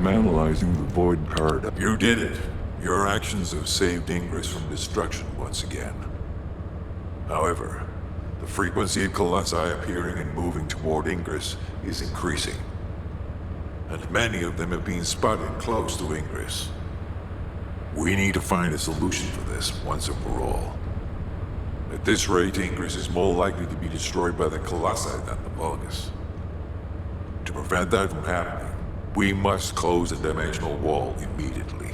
I'm analyzing the void card. You did it. Your actions have saved Ingress from destruction once again. However, the frequency of colossi appearing and moving toward Ingress is increasing. And many of them have been spotted close to Ingress. We need to find a solution for this once and for all. At this rate, Ingress is more likely to be destroyed by the colossi than the Vulgus. To prevent that from happening, we must close the dimensional wall immediately.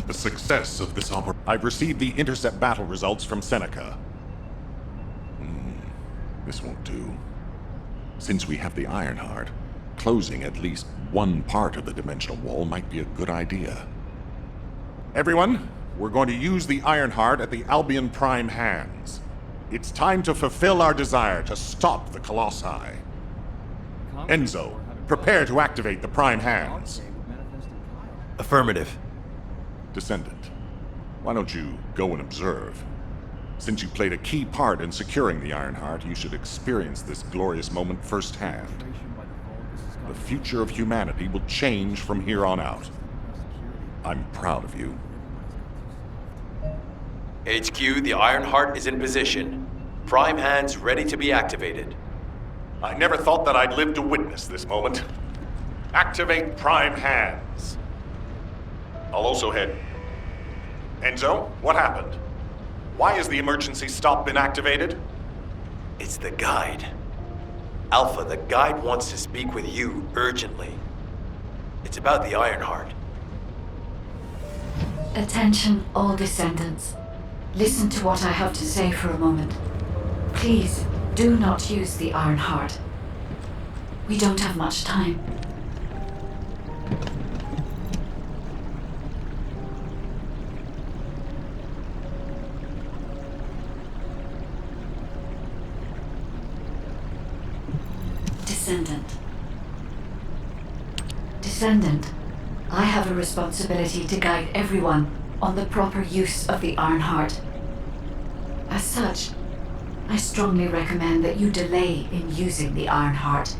The success of this operation. I've received the intercept battle results from Seneca. This won't do. Since we have the Ironheart, closing at least one part of the dimensional wall might be a good idea. Everyone, we're going to use the Ironheart at the Albion Prime hands. It's time to fulfill our desire to stop the Colossi. Enzo, prepare to activate the Prime hands. Affirmative. Descendant, why don't you go and observe? Since you played a key part in securing the Ironheart, you should experience this glorious moment firsthand. The future of humanity will change from here on out. I'm proud of you. HQ, the Ironheart is in position. Prime hands ready to be activated. I never thought that I'd live to witness this moment. Activate Prime hands. I'll also head... Enzo, what happened? Why has the emergency stop been activated? It's the guide. Alpha, the guide wants to speak with you urgently. It's about the Ironheart. Attention, all descendants. Listen to what I have to say for a moment. Please, do not use the Ironheart. We don't have much time. Descendant, I have a responsibility to guide everyone on the proper use of the Ironheart. As such, I strongly recommend that you delay in using the Ironheart.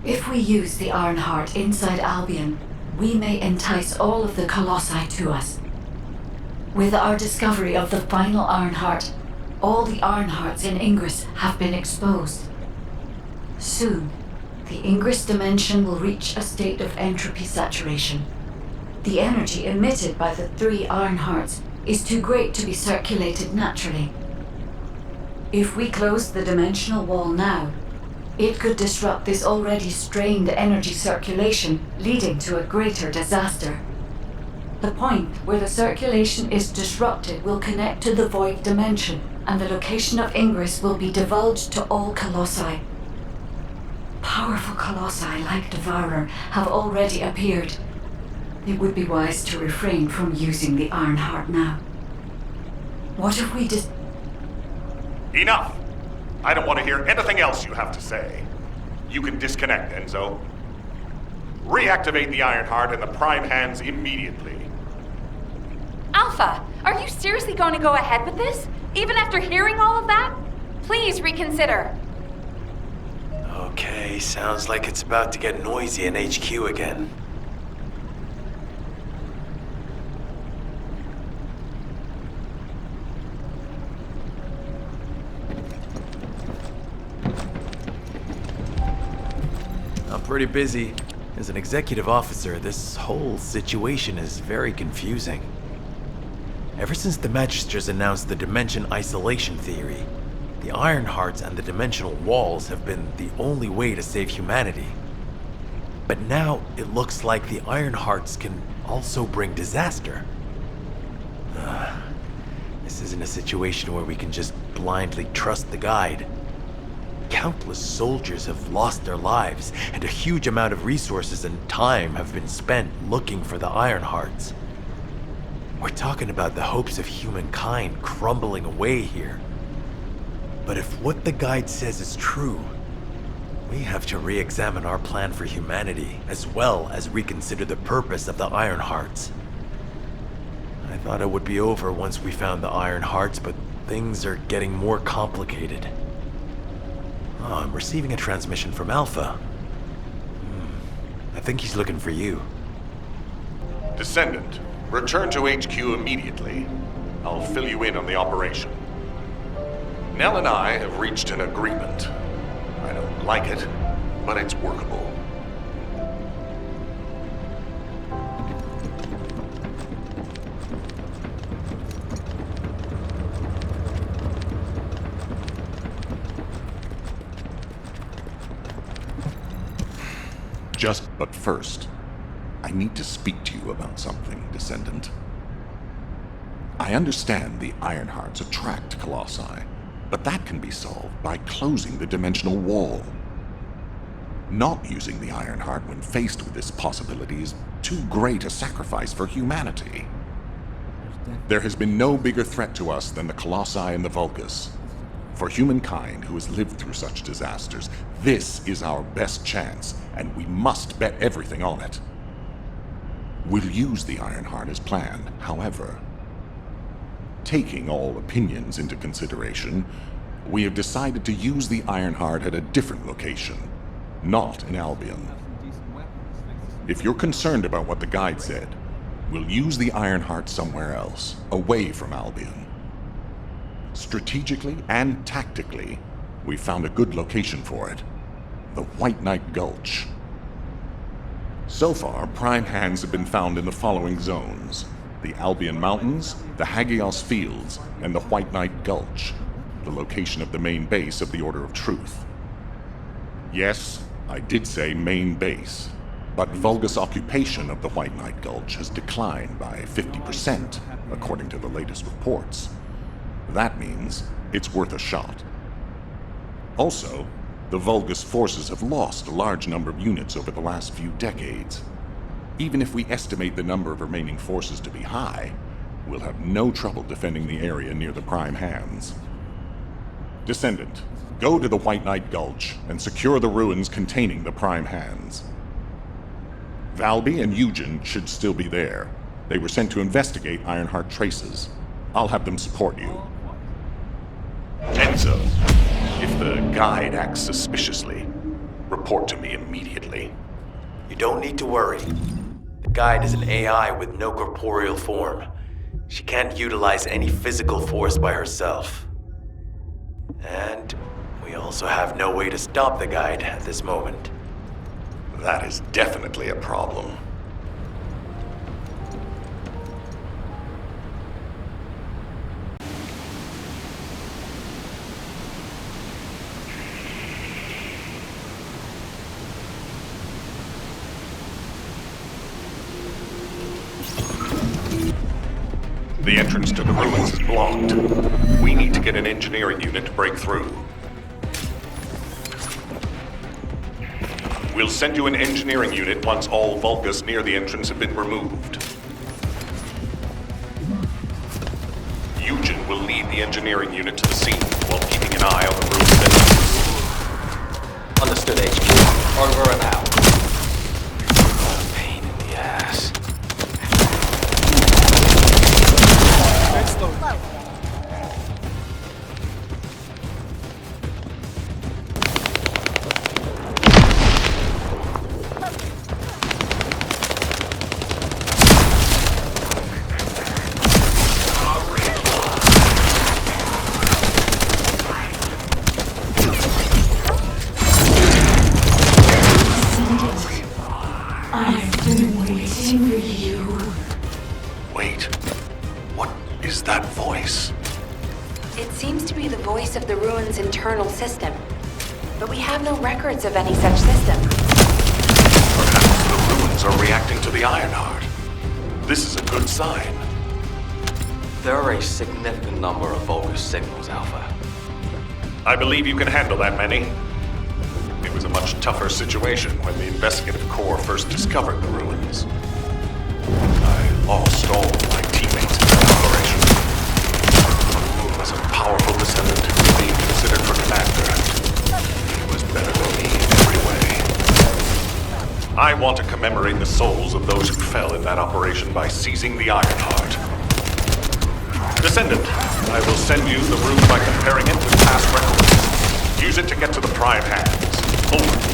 If we use the Ironheart inside Albion, we may entice all of the Colossi to us. With our discovery of the final Ironheart, all the Ironhearts in Ingress have been exposed. Soon, the Ingress dimension will reach a state of entropy saturation. The energy emitted by the 3 Ironhearts is too great to be circulated naturally. If we close the dimensional wall now, it could disrupt this already strained energy circulation, leading to a greater disaster. The point where the circulation is disrupted will connect to the void dimension, and the location of Ingress will be divulged to all Colossi. Powerful Colossi like Devourer have already appeared. It would be wise to refrain from using the Ironheart now. What if we just... Enough! I don't want to hear anything else you have to say. You can disconnect, Enzo. Reactivate the Ironheart in the Prime hands immediately. Alpha, are you seriously going to go ahead with this? Even after hearing all of that? Please reconsider. Okay, sounds like it's about to get noisy in HQ again. I'm pretty busy. As an executive officer, this whole situation is very confusing. Ever since the Magisters announced the dimension isolation theory, the Ironhearts and the dimensional walls have been the only way to save humanity. But now it looks like the Ironhearts can also bring disaster. This isn't a situation where we can just blindly trust the guide. Countless soldiers have lost their lives, and a huge amount of resources and time have been spent looking for the Ironhearts. We're talking about the hopes of humankind crumbling away here. But if what the guide says is true, we have to re-examine our plan for humanity, as well as reconsider the purpose of the Ironhearts. I thought it would be over once we found the Iron Hearts, but things are getting more complicated. Oh, I'm receiving a transmission from Alpha. I think he's looking for you. Descendant, return to HQ immediately. I'll fill you in on the operation. Nell and I have reached an agreement. I don't like it, but it's workable. But first, I need to speak to you about something, Descendant. I understand the Ironhearts attract Colossi, but that can be solved by closing the dimensional wall. Not using the Ironheart when faced with this possibility is too great a sacrifice for humanity. There has been no bigger threat to us than the Colossi and the Vulgus. For humankind who has lived through such disasters, this is our best chance, and we must bet everything on it. We'll use the Ironheart as planned, however. Taking all opinions into consideration, we have decided to use the Ironheart at a different location, not in Albion. If you're concerned about what the guide said, we'll use the Ironheart somewhere else, away from Albion. Strategically and tactically, we found a good location for it. The White Knight Gulch. So far, prime hands have been found in the following zones: the Albion Mountains, the Hagios Fields, and the White Knight Gulch, the location of the main base of the Order of Truth. Yes, I did say main base, but Vulgus occupation of the White Knight Gulch has declined by 50%, according to the latest reports. That means it's worth a shot. Also, the Vulgus forces have lost a large number of units over the last few decades. Even if we estimate the number of remaining forces to be high, we'll have no trouble defending the area near the prime hands. Descendant, go to the White Knight Gulch and secure the ruins containing the prime hands. Valby and Eugen should still be there. They were sent to investigate Ironheart traces. I'll have them support you. Enzo, if the guide acts suspiciously, report to me immediately. You don't need to worry. The guide is an AI with no corporeal form. She can't utilize any physical force by herself. And we also have no way to stop the guide at this moment. That is definitely a problem. The entrance to the ruins is blocked. We need to get an engineering unit to break through. We'll send you an engineering unit once all Vulgus near the entrance have been removed. Eugen will lead the engineering unit to the scene while keeping an eye on the ruins. Understood, HQ. Over and out. Pain in the ass. I've been waiting for you. Wait, what is that voice? It seems to be the voice of the ruins' internal system, but we have no records of any such system. Perhaps the ruins are reacting to the Ironheart. This is a good sign. There are a significant number of Vulgus signals, Alpha. I believe you can handle that many. It was a much tougher situation when the Investigative Corps first discovered the ruins. I lost all my teammates in that operation. As a powerful descendant being considered for commander, he was better than me in every way. I want to commemorate the souls of those who fell in that operation by seizing the Ironheart. Descendant, I will send you the room by comparing it with past records. Use it to get to the Prime Hands. Over.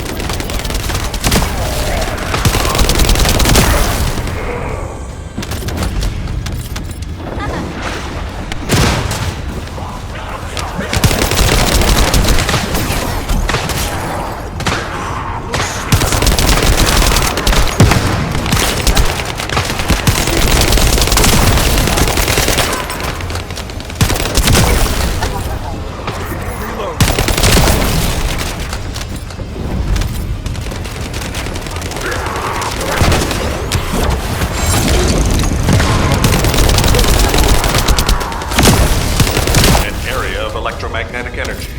Electromagnetic energy.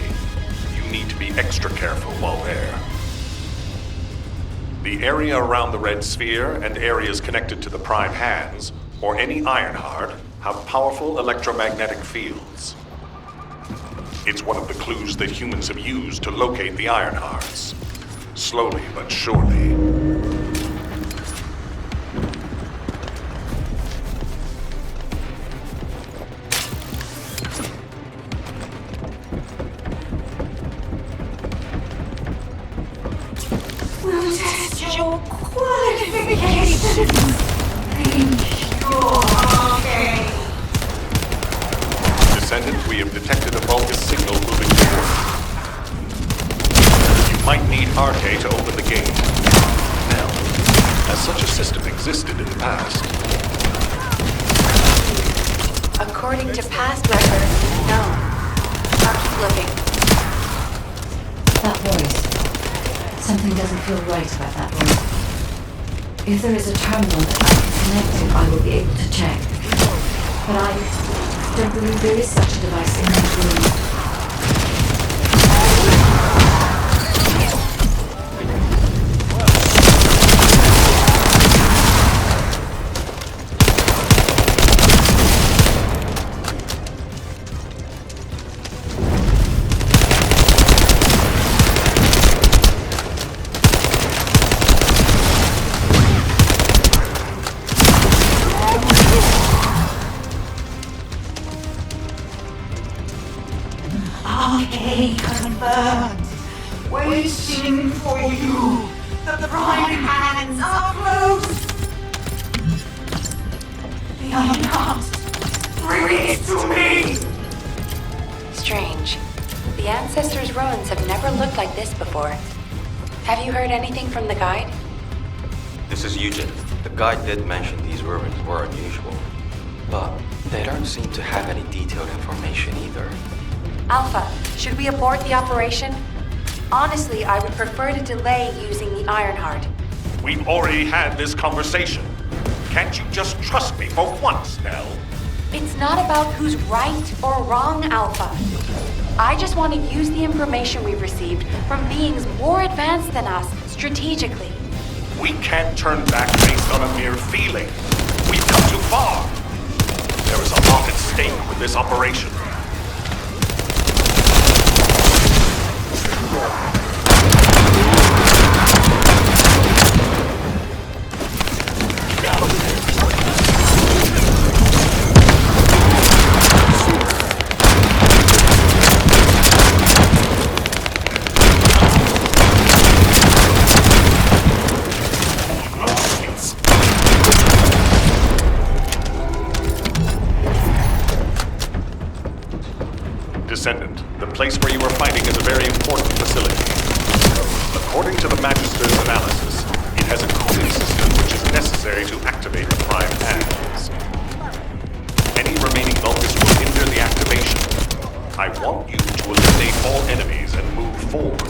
You need to be extra careful while there. The area around the red sphere and areas connected to the Prime Hands, or any Ironheart, have powerful electromagnetic fields. It's one of the clues that humans have used to locate the Ironhearts. Slowly but surely. We'll test your qualifications in your arcade. Descendant, we have detected a Vulgus signal moving forward. You might need Arcade to open the gate. Now, as such a system existed in the past. According to past records, no. I'll keep looking. That voice. Something doesn't feel right about that voice. If there is a terminal that I can connect to, I will be able to check. But I don't believe there is such a device in this room. Arcade confirmed. Waiting for you. The Prime Hands are closed. The Ironheart. Bring it to me. Strange. The Ancestors' ruins have never looked like this before. Have you heard anything from the guide? This is Eugen. The guide did mention these ruins were unusual, but they don't seem to have any detailed information either. Alpha, should we abort the operation? Honestly, I would prefer to delay using the Ironheart. We've already had this conversation. Can't you just trust me for once, Nell? It's not about who's right or wrong, Alpha. I just want to use the information we've received from beings more advanced than us strategically. We can't turn back based on a mere feeling. We've come too far. There is a lot at stake with this operation. Descendant, the place where you are fighting is a very important facility. According to the Magister's analysis, it has a cooling system which is necessary to activate the Prime Hands. Any remaining Vulgus will hinder the activation. I want you to eliminate all enemies and move forward.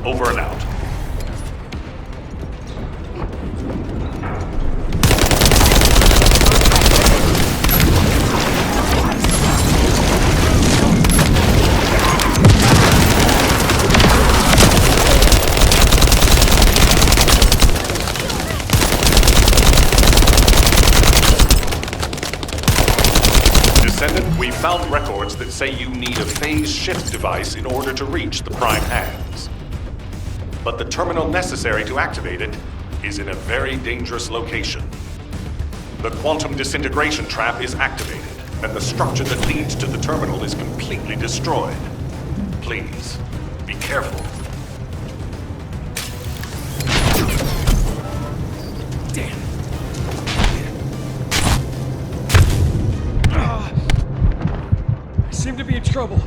Over and out. We found records that say you need a phase shift device in order to reach the Prime Hands. But the terminal necessary to activate it is in a very dangerous location. The quantum disintegration trap is activated. and the structure that leads to the terminal is completely destroyed. Please, be careful. Damn. I seem to be in trouble.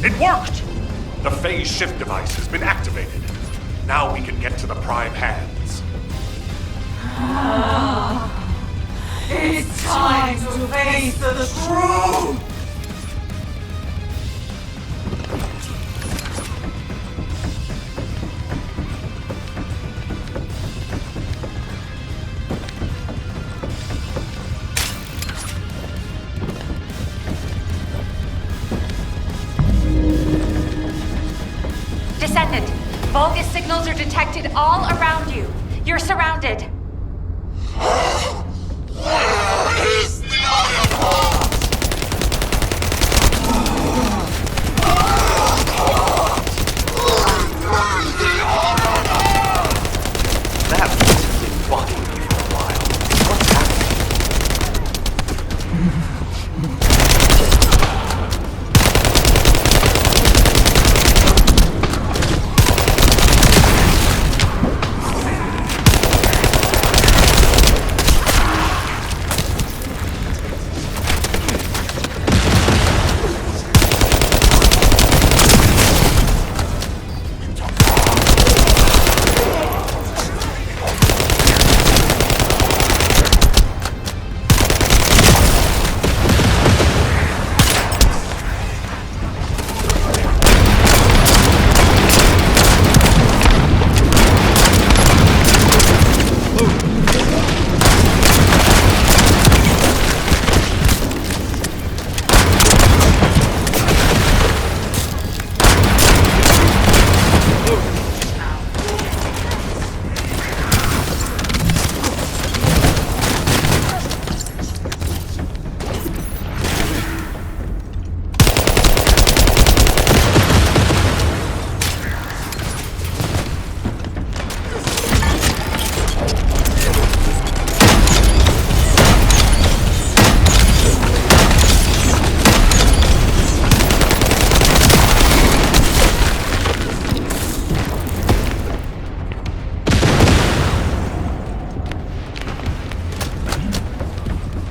It worked! The phase shift device has been activated. Now we can get to the prime hands. It's time to face the truth! Descendant, Vulgus signals are detected all around you. You're surrounded. That was been bugging me for a while. What's happening?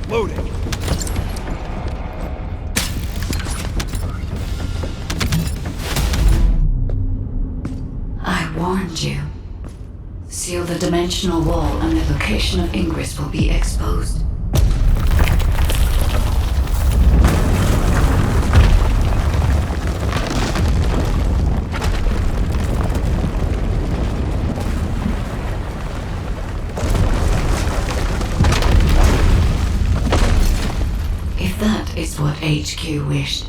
Loading. I warned you. Seal the dimensional wall and the location of Ingress will be exposed. If that is what HQ wished.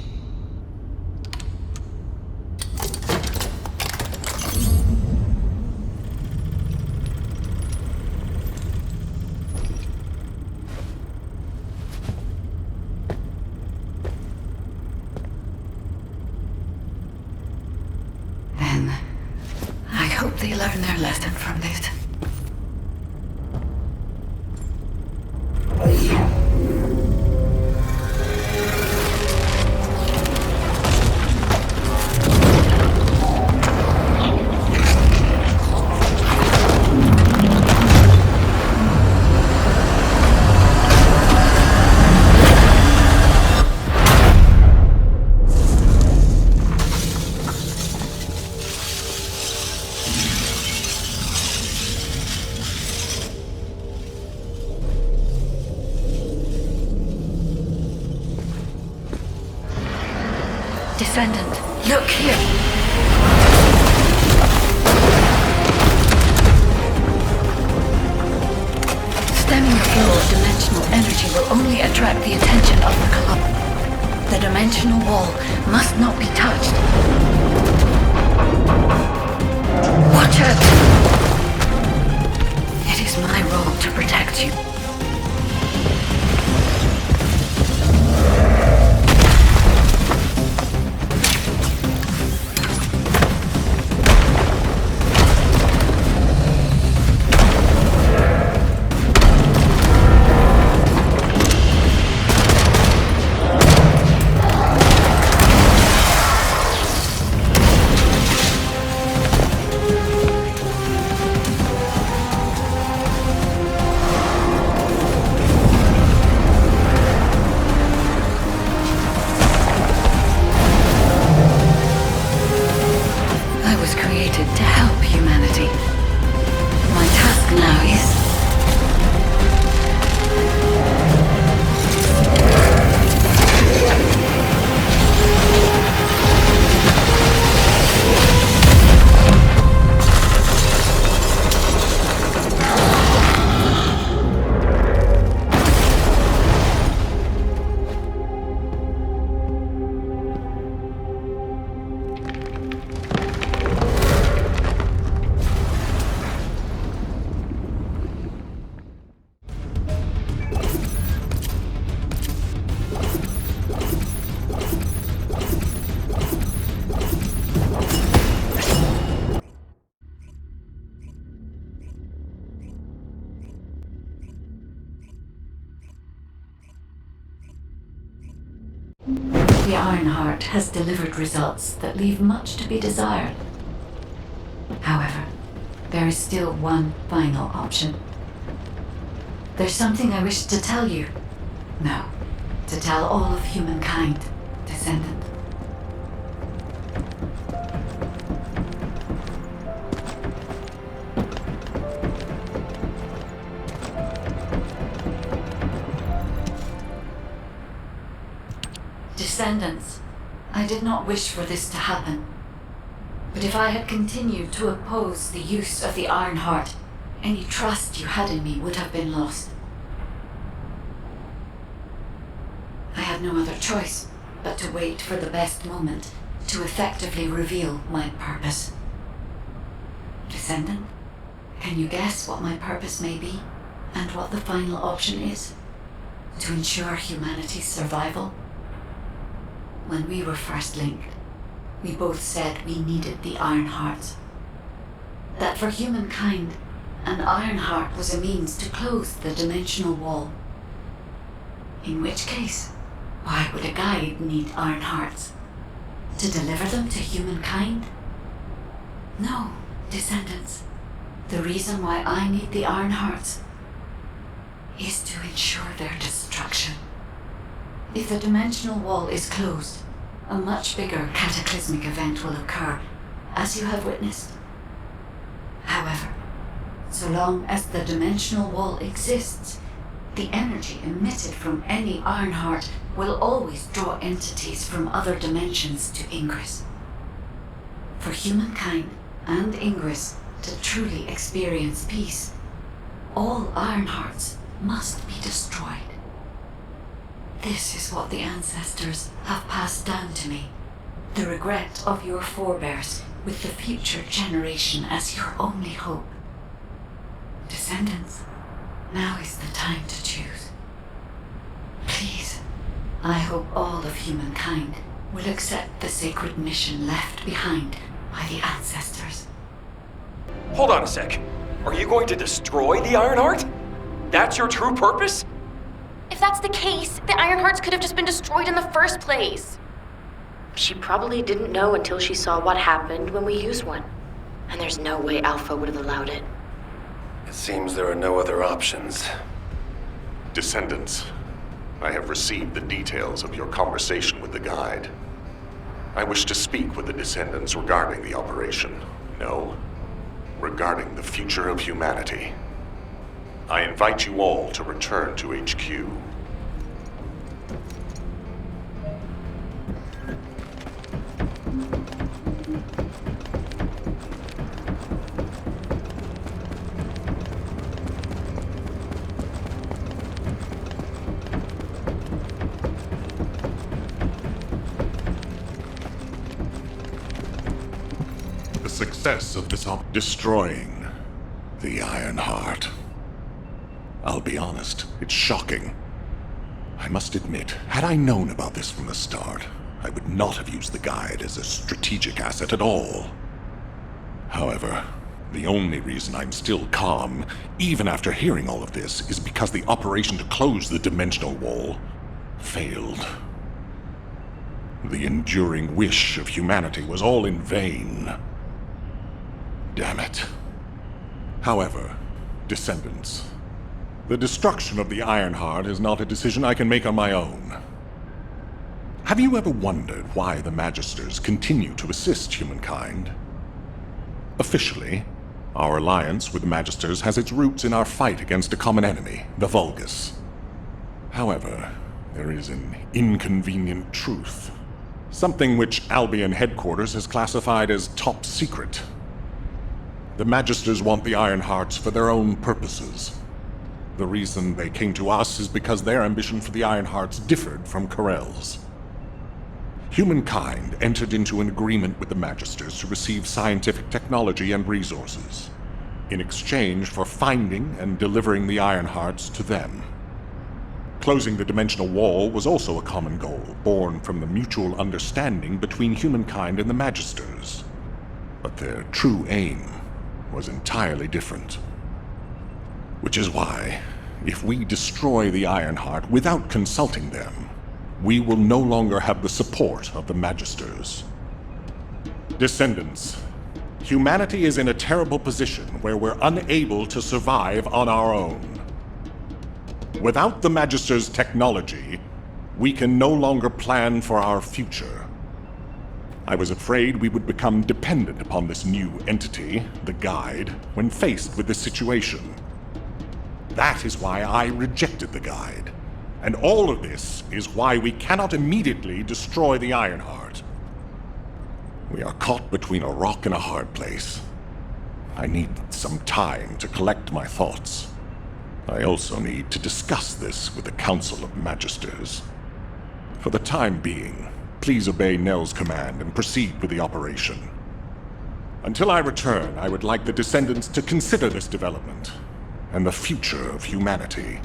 Then I hope they learn their lesson from this. Descendant, look here. Stemming the flow of dimensional energy will only attract the attention of the club. The dimensional wall must not be touched. Watch out! It is my role to protect you. The Ironheart has delivered results that leave much to be desired. However, there is still one final option. There's something I wish to tell you. No, to tell all of humankind, Descendant. Descendants, I did not wish for this to happen. But if I had continued to oppose the use of the Ironheart, any trust you had in me would have been lost. I had no other choice but to wait for the best moment to effectively reveal my purpose. Descendant, can you guess what my purpose may be, and what the final option is? To ensure humanity's survival? When we were first linked, we both said we needed the Ironheart. That for humankind, an Ironheart was a means to close the dimensional wall. In which case, why would a guide need Ironhearts? To deliver them to humankind? No, Descendants. The reason why I need the Ironhearts is to ensure their destruction. If the dimensional wall is closed, a much bigger cataclysmic event will occur, as you have witnessed. However, so long as the dimensional wall exists, the energy emitted from any Ironheart will always draw entities from other dimensions to Ingress. For humankind and Ingress to truly experience peace, all Ironhearts must be destroyed. This is what the ancestors have passed down to me. The regret of your forebears with the future generation as your only hope. Descendants, now is the time to choose. Please, I hope all of humankind will accept the sacred mission left behind by the ancestors. Hold on a sec. Are you going to destroy the Ironheart? That's your true purpose? If that's the case, the Ironhearts could have just been destroyed in the first place. She probably didn't know until she saw what happened when we used one. And there's no way Alpha would have allowed it. It seems there are no other options. Descendants, I have received the details of your conversation with the guide. I wish to speak with the Descendants regarding the operation. No, regarding the future of humanity. I invite you all to return to HQ. success of this destroying the Iron Heart. I'll be honest, it's shocking. I must admit, had I known about this from the start, I would not have used the guide as a strategic asset at all. However, the only reason I'm still calm, even after hearing all of this, is because the operation to close the dimensional wall failed. The enduring wish of humanity was all in vain. Damn it. However, descendants, the destruction of the Ironheart is not a decision I can make on my own. Have you ever wondered why the Magisters continue to assist humankind? Officially, our alliance with the Magisters has its roots in our fight against a common enemy, the Vulgus. However, there is an inconvenient truth. Something which Albion headquarters has classified as top secret. The Magisters want the Ironhearts for their own purposes. The reason they came to us is because their ambition for the Ironhearts differed from Corell's. Humankind entered into an agreement with the Magisters to receive scientific technology and resources, in exchange for finding and delivering the Ironhearts to them. Closing the dimensional wall was also a common goal, born from the mutual understanding between humankind and the Magisters. But their true aim was entirely different. Which is why, if we destroy the Ironheart without consulting them, we will no longer have the support of the Magisters. Descendants, humanity is in a terrible position where we're unable to survive on our own. Without the Magisters' technology, we can no longer plan for our future. I was afraid we would become dependent upon this new entity, the Guide, when faced with this situation. That is why I rejected the Guide. And all of this is why we cannot immediately destroy the Ironheart. We are caught between a rock and a hard place. I need some time to collect my thoughts. I also need to discuss this with the Council of Magisters. For the time being, please obey Nell's command and proceed with the operation. Until I return, I would like the Descendants to consider this development and the future of humanity.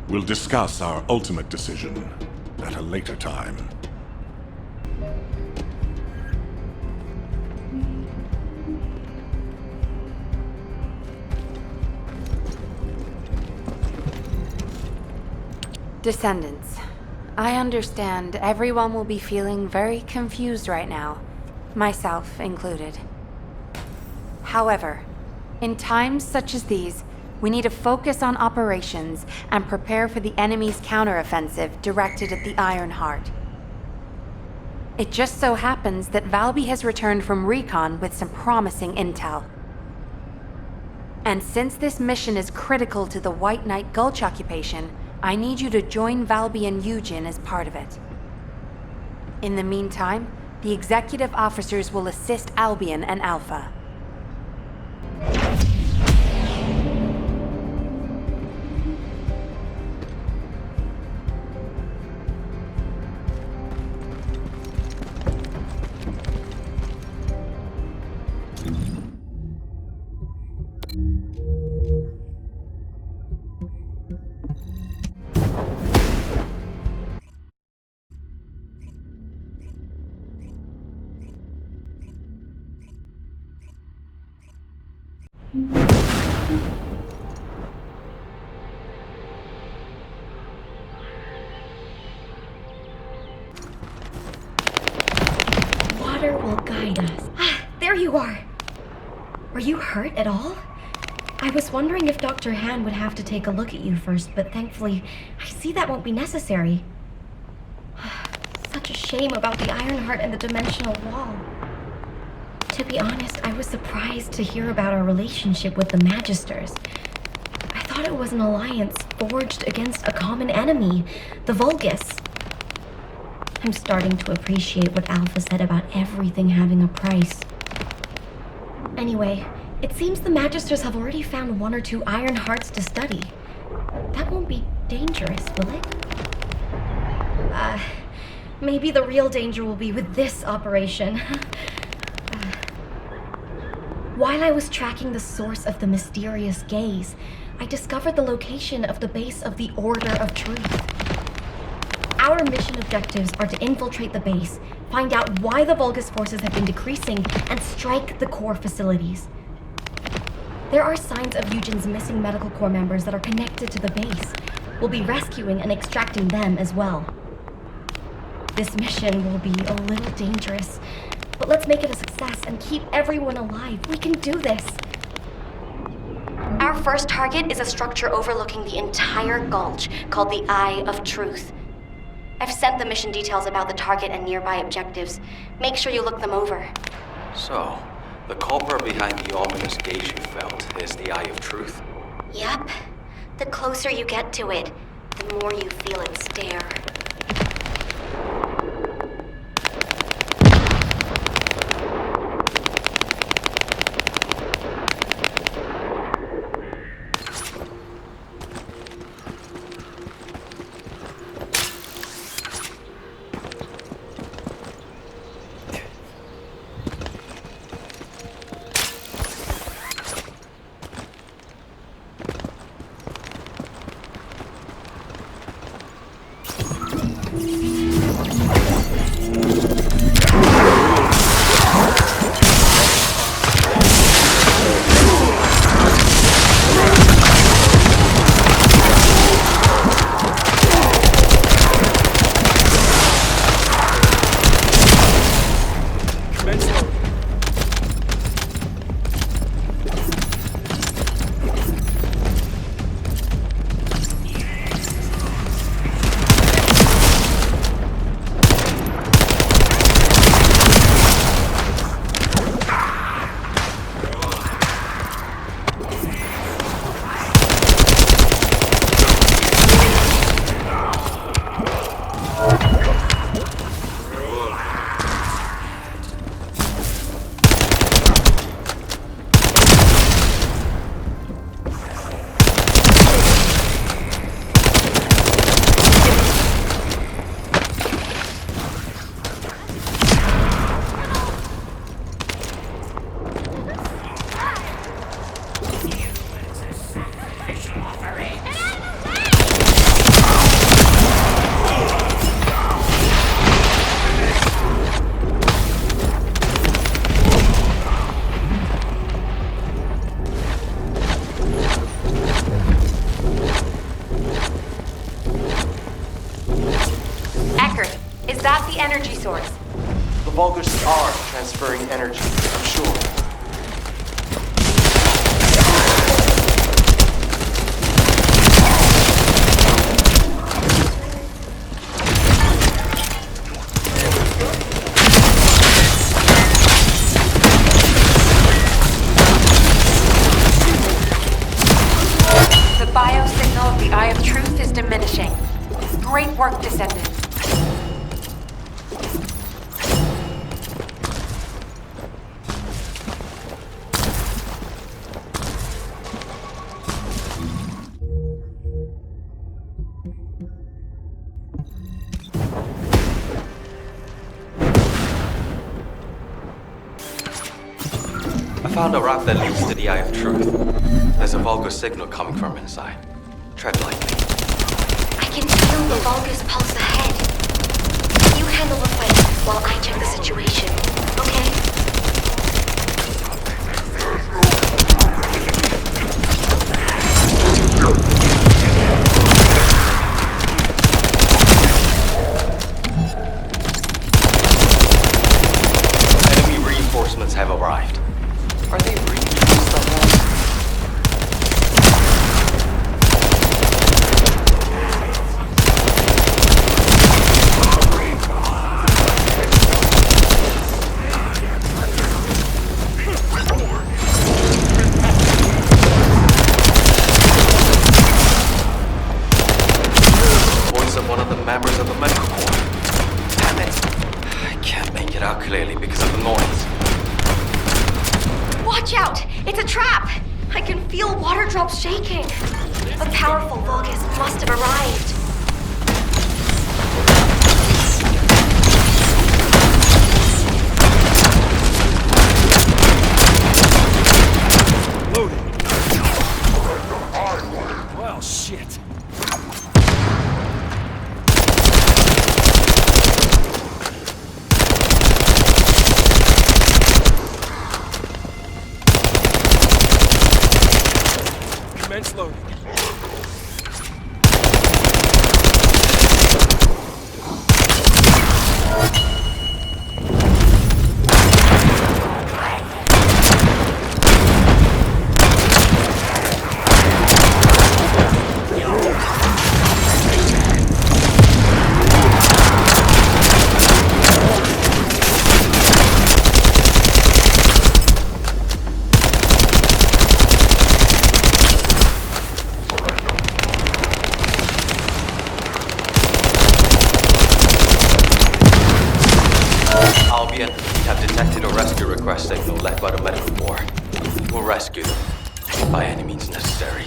We'll discuss our ultimate decision at a later time. Descendants, I understand everyone will be feeling very confused right now, myself included. However, in times such as these, we need to focus on operations and prepare for the enemy's counteroffensive directed at the Ironheart. It just so happens that Valby has returned from recon with some promising intel. And since this mission is critical to the White Knight Gulch occupation, I need you to join Valby and Eugen as part of it. In the meantime, the executive officers will assist Albion and Alpha. Water will guide us. There you are! Were you hurt at all? I was wondering if Dr. Han would have to take a look at you first, but thankfully, I see that won't be necessary. Such a shame about the Ironheart and the dimensional wall. To be honest, I was surprised to hear about our relationship with the Magisters. I thought it was an alliance forged against a common enemy, the Vulgus. I'm starting to appreciate what Alpha said about everything having a price. Anyway, it seems the Magisters have already found 1 or 2 Ironhearts to study. That won't be dangerous, will it? Maybe the real danger will be with this operation. While I was tracking the source of the mysterious gaze, I discovered the location of the base of the Order of Truth. Our mission objectives are to infiltrate the base, find out why the Vulgus forces have been decreasing, and strike the core facilities. There are signs of Eugen's missing medical corps members that are connected to the base. We'll be rescuing and extracting them as well. This mission will be a little dangerous, but let's make it a success and keep everyone alive. We can do this. Our first target is a structure overlooking the entire gulch called the Eye of Truth. I've sent the mission details about the target and nearby objectives. Make sure you look them over. So, the culprit behind the ominous gaze you felt is the Eye of Truth? Yep. The closer you get to it, the more you feel it stare. That's the energy source. The Vulgus are transferring energy, I'm sure. The biosignal of the Eye of Truth is diminishing. Great work, Descendants. I found a route that leads to the Eye of Truth. There's a Vulgus signal coming from inside. Tread lightly. I can feel the Vulgus pulse ahead. You handle the fight while I check the situation, okay? Enemy reinforcements have arrived. Are they really used on us? Voice of one of the members of the medical corps. Damn it! I can't make it out clearly because of the noise. Watch out! It's a trap! I can feel water drops shaking. A powerful Vulgus must have arrived. loading. We have detected a rescue request signal led by the medical corps. We'll rescue them, by any means necessary.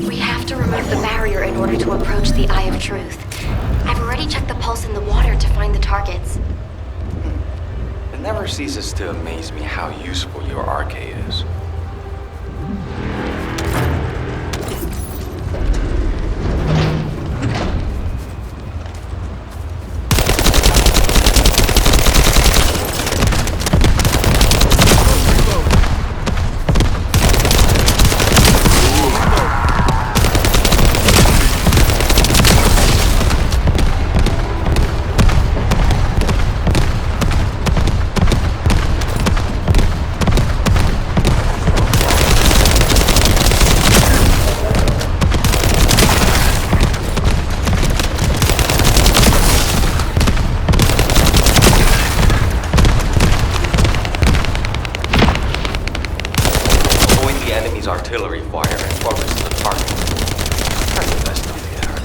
We have to remove the barrier in order to approach the Eye of Truth. I've already checked the pulse in the water to find the targets. It never ceases to amaze me how useful your arcade is. Artillery fire and focus to the target. That's the best of the air.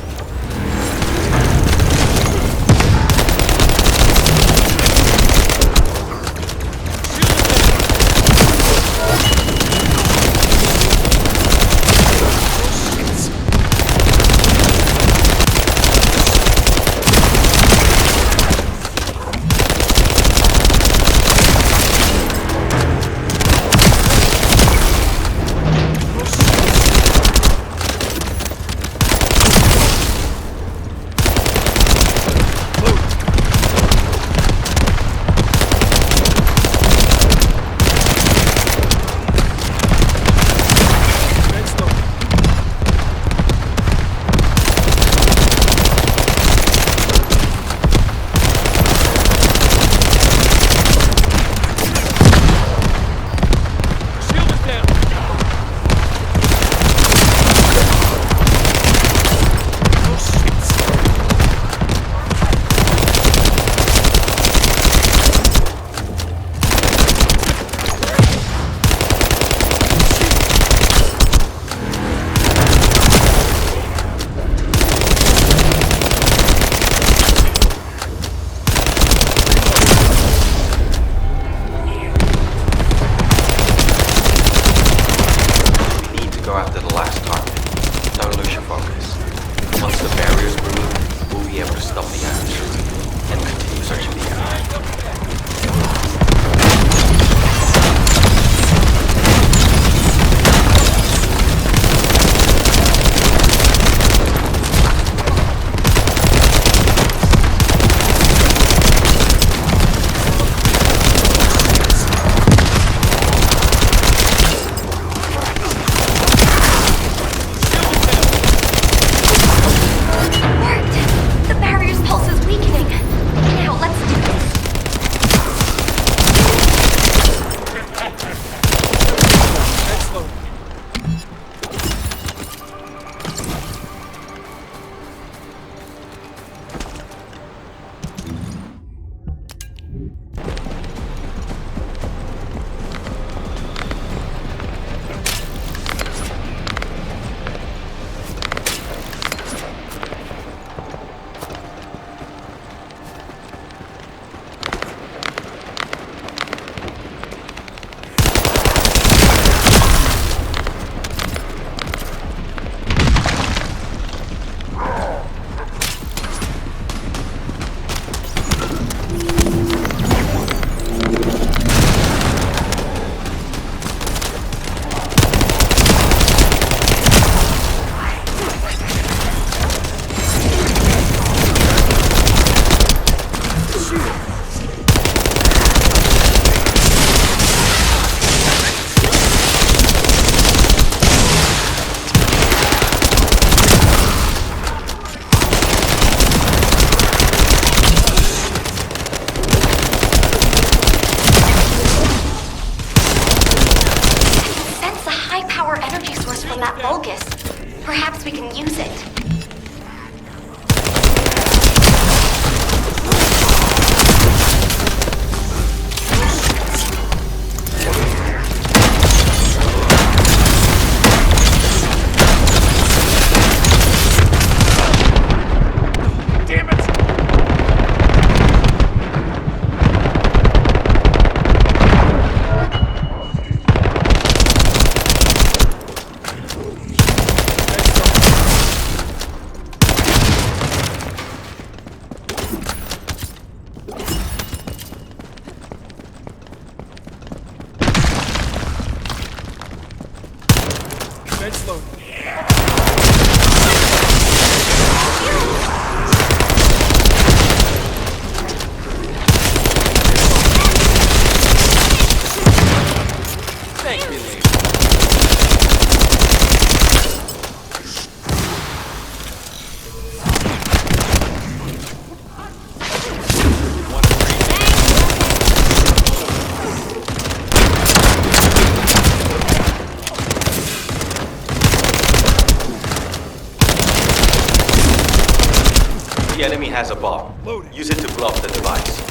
focus. Perhaps we can use it. The enemy has a bomb. Use it to blow up the device.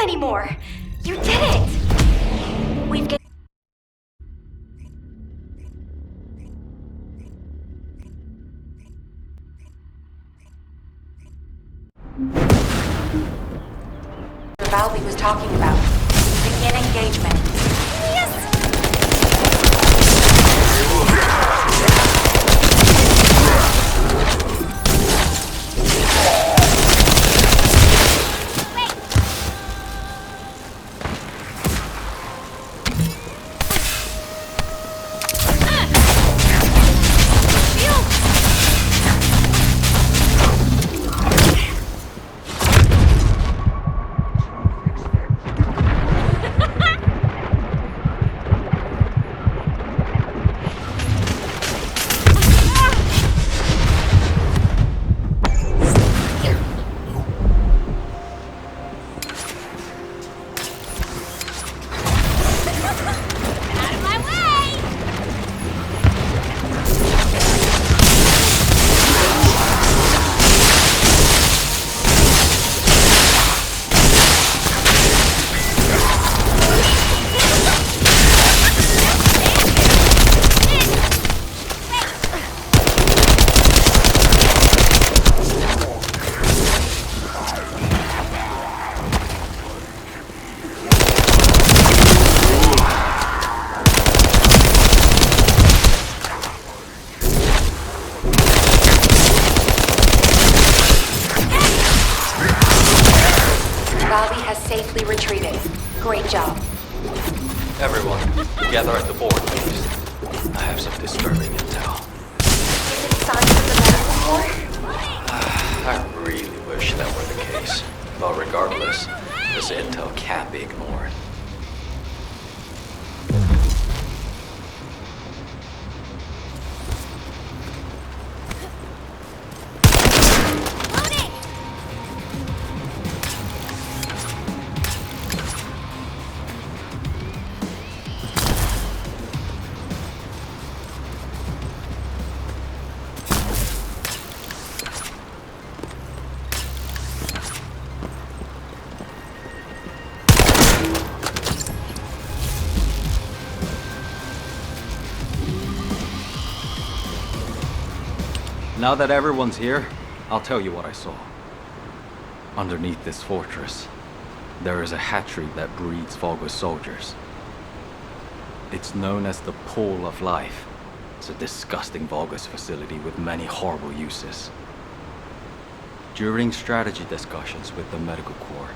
Anymore. You did it! We've gained... Valby was talking about. Begin engagement. Valby has safely retreated. Great job. Everyone, gather at the board, please. I have some disturbing intel. Is it signs of the medical corps? I really wish that were the case. But regardless, this intel can't be ignored. Now that everyone's here, I'll tell you what I saw. Underneath this fortress, there is a hatchery that breeds Vulgus soldiers. It's known as the Pool of Life. It's a disgusting Vulgus facility with many horrible uses. During strategy discussions with the Medical Corps,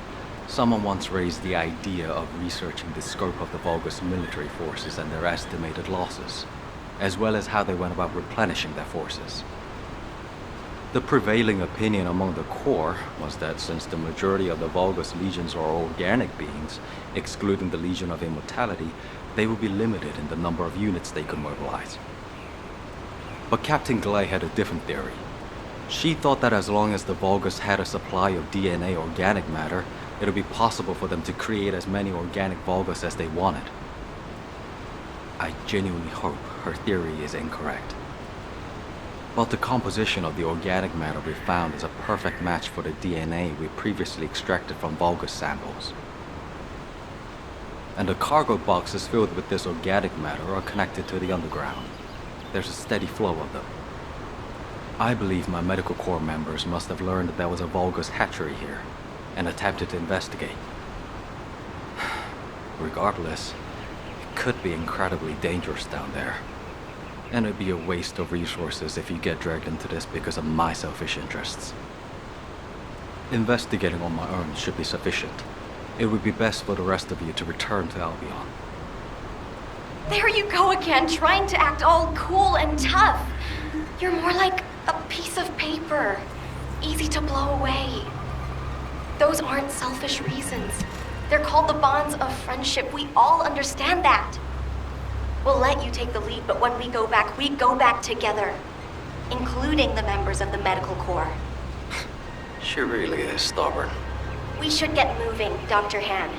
someone once raised the idea of researching the scope of the Vulgus military forces and their estimated losses, as well as how they went about replenishing their forces. The prevailing opinion among the Corps was that since the majority of the Vulgus legions are organic beings, excluding the Legion of Immortality, they would be limited in the number of units they could mobilize. But Captain Glay had a different theory. She thought that as long as the Vulgus had a supply of DNA organic matter, it would be possible for them to create as many organic Vulgus as they wanted. I genuinely hope her theory is incorrect. But the composition of the organic matter we found is a perfect match for the DNA we previously extracted from Vulgus samples. And the cargo boxes filled with this organic matter are connected to the underground. There's a steady flow of them. I believe my Medical Corps members must have learned that there was a Vulgus hatchery here, and attempted to investigate. Regardless, it could be incredibly dangerous down there. And it'd be a waste of resources if you get dragged into this because of my selfish interests. Investigating on my own should be sufficient. It would be best for the rest of you to return to Albion. There you go again, trying to act all cool and tough. You're more like a piece of paper, easy to blow away. Those aren't selfish reasons. They're called the bonds of friendship. We all understand that. We'll let you take the lead, but when we go back together. Including the members of the Medical Corps. She really is stubborn. We should get moving, Dr. Han.